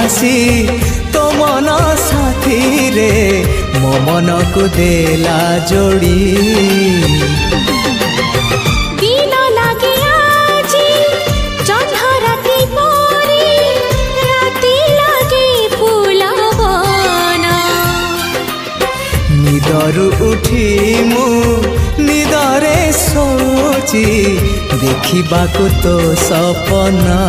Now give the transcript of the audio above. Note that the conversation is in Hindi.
आसी तो मन साथी रे मो मन को देला जोड़ी दिन लागे आजी जह्न राति परी राति लागे फुलवन निदरु उठी मु निदरे सोची देखिबाको तो सपना